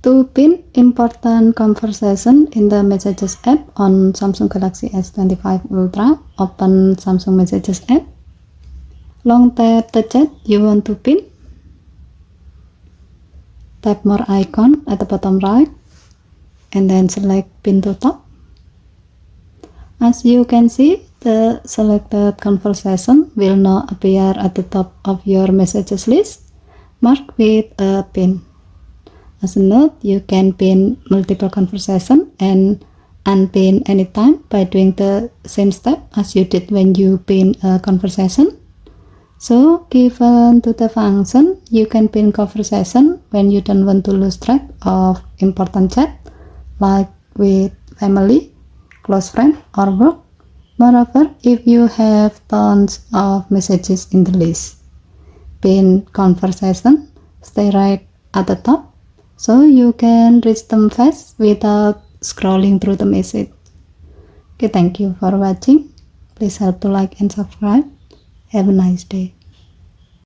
To pin important conversation in the Messages app on Samsung Galaxy S25 Ultra, open Samsung Messages app. Long tap the chat you want to pin. Tap more icon at the bottom right and then select pin to top. As you can see, the selected conversation will now appear at the top of your messages list, marked with a pin. As a note, you can pin multiple conversations and unpin anytime by doing the same step as you did when you pin a conversation. So, given to the function, you can pin conversation when you don't want to lose track of important chat, like with family, close friend, or work. Moreover, if you have tons of messages in the list, pin conversation stay right at the top, so you can reach them fast without scrolling through the message. Okay, thank you for watching. Please help to like and subscribe. Have a nice day.